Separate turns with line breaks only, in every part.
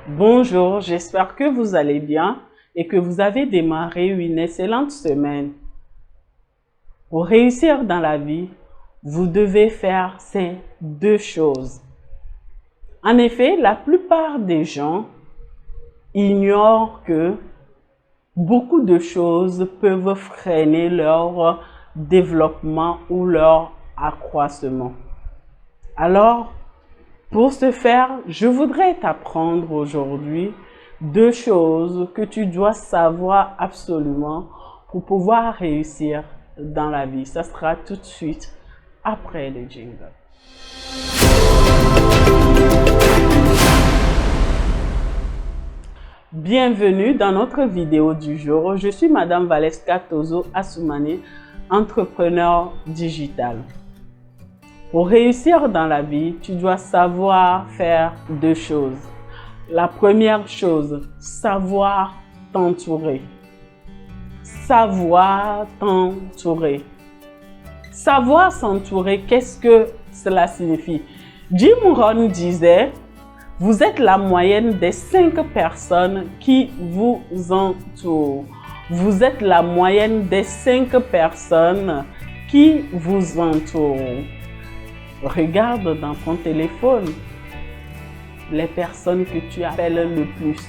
Bonjour, j'espère que vous allez bien et que vous avez démarré une excellente semaine. Pour réussir dans la vie, vous devez faire ces deux choses. En effet, la plupart des gens ignorent que beaucoup de choses peuvent freiner leur développement ou leur accroissement. Alors, pour ce faire, je voudrais t'apprendre aujourd'hui deux choses que tu dois savoir absolument pour pouvoir réussir dans la vie. Ça sera tout de suite après le jingle. Bienvenue dans notre vidéo du jour. Je suis Madame Valeska Tozo Assoumani, entrepreneur digital. Pour réussir dans la vie, tu dois savoir faire deux choses. La première chose, savoir t'entourer. Savoir t'entourer. Savoir s'entourer, qu'est-ce que cela signifie? Jim Rohn disait, vous êtes la moyenne des 5 personnes qui vous entourent. Vous êtes la moyenne des 5 personnes qui vous entourent. Regarde dans ton téléphone les personnes que tu appelles le plus.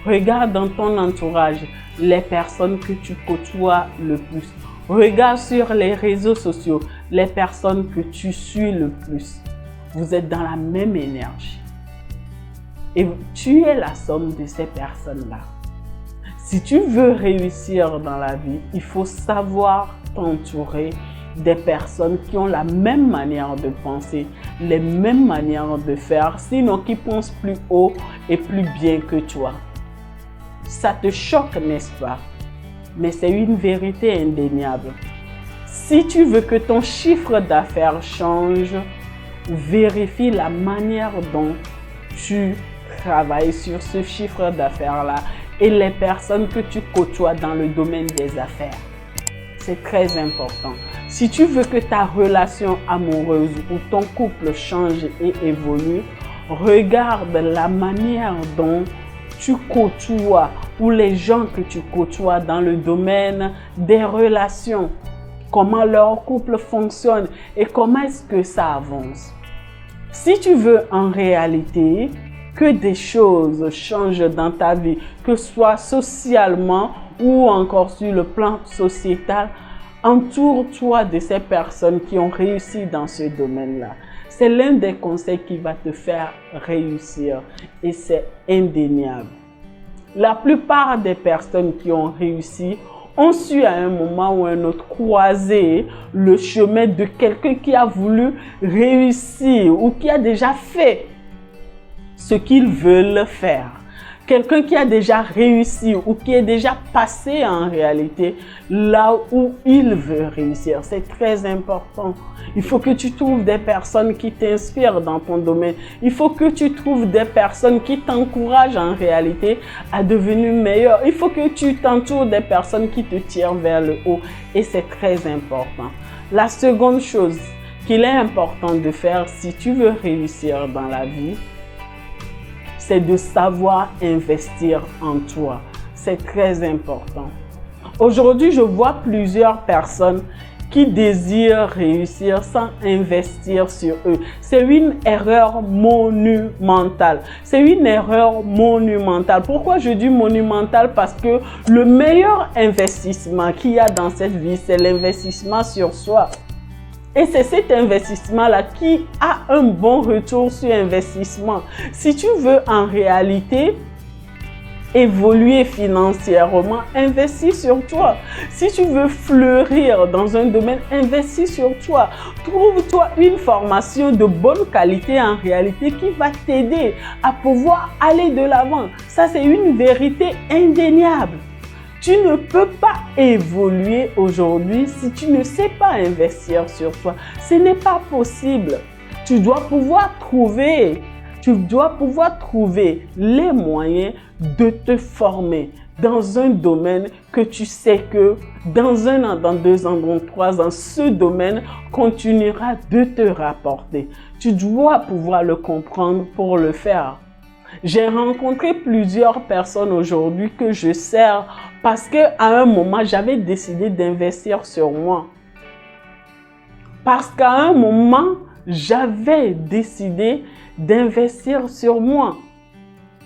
Regarde dans ton entourage les personnes que tu côtoies le plus. Regarde sur les réseaux sociaux les personnes que tu suis le plus. Vous êtes dans la même énergie. Et tu es la somme de ces personnes-là. Si tu veux réussir dans la vie, il faut savoir t'entourer des personnes qui ont la même manière de penser, les mêmes manières de faire, sinon qui pensent plus haut et plus bien que toi. Ça te choque, n'est-ce pas? Mais c'est une vérité indéniable. Si tu veux que ton chiffre d'affaires change, vérifie la manière dont tu travailles sur ce chiffre d'affaires-là et les personnes que tu côtoies dans le domaine des affaires. C'est très important. Si tu veux que ta relation amoureuse ou ton couple change et évolue, regarde la manière dont tu côtoies ou les gens que tu côtoies dans le domaine des relations. Comment leur couple fonctionne et comment est-ce que ça avance. Si tu veux en réalité que des choses changent dans ta vie, que ce soit socialement ou encore sur le plan sociétal, entoure-toi de ces personnes qui ont réussi dans ce domaine-là. C'est l'un des conseils qui va te faire réussir et c'est indéniable. La plupart des personnes qui ont réussi ont su à un moment ou un autre croiser le chemin de quelqu'un qui a voulu réussir ou qui a déjà fait ce qu'ils veulent faire. Quelqu'un qui a déjà réussi ou qui est déjà passé en réalité là où il veut réussir. C'est très important. Il faut que tu trouves des personnes qui t'inspirent dans ton domaine. Il faut que tu trouves des personnes qui t'encouragent en réalité à devenir meilleur. Il faut que tu t'entoures des personnes qui te tirent vers le haut. Et c'est très important. La seconde chose qu'il est important de faire si tu veux réussir dans la vie, c'est de savoir investir en toi. C'est très important. Aujourd'hui, je vois plusieurs personnes qui désirent réussir sans investir sur eux. C'est une erreur monumentale. C'est une erreur monumentale. Pourquoi je dis monumentale? Parce que le meilleur investissement qu'il y a dans cette vie, c'est l'investissement sur soi. Et c'est cet investissement-là qui a un bon retour sur investissement. Si tu veux en réalité évoluer financièrement, investis sur toi. Si tu veux fleurir dans un domaine, investis sur toi. Trouve-toi une formation de bonne qualité en réalité qui va t'aider à pouvoir aller de l'avant. Ça, c'est une vérité indéniable. Tu ne peux pas évoluer aujourd'hui si tu ne sais pas investir sur toi. Ce n'est pas possible. Tu dois pouvoir trouver les moyens de te former dans un domaine que tu sais que dans 1 an, dans 2 ans, dans 3 ans, ce domaine continuera de te rapporter. Tu dois pouvoir le comprendre pour le faire. J'ai rencontré plusieurs personnes aujourd'hui que je sers parce qu'à un moment, j'avais décidé d'investir sur moi. Parce qu'à un moment, j'avais décidé d'investir sur moi.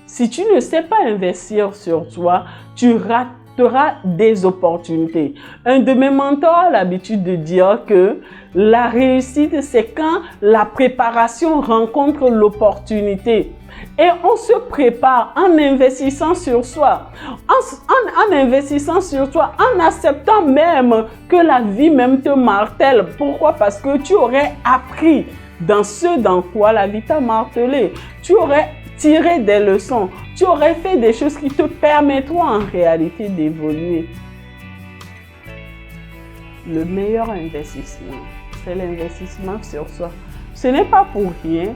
Si tu ne sais pas investir sur toi, tu rateras des opportunités. Un de mes mentors a l'habitude de dire que la réussite, c'est quand la préparation rencontre l'opportunité. Et on se prépare en investissant sur soi, en investissant sur toi, en acceptant même que la vie même te martèle. Pourquoi? Parce que tu aurais appris dans ce dans quoi la vie t'a martelé. Tu aurais tiré des leçons. Tu aurais fait des choses qui te permettront en réalité d'évoluer. Le meilleur investissement, c'est l'investissement sur soi. Ce n'est pas pour rien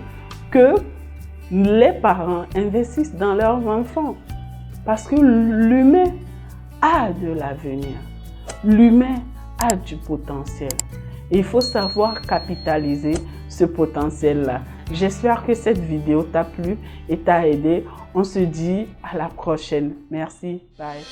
que les parents investissent dans leurs enfants. Parce que l'humain a de l'avenir. L'humain a du potentiel. Et il faut savoir capitaliser ce potentiel-là. J'espère que cette vidéo t'a plu et t'a aidé. On se dit à la prochaine. Merci. Bye.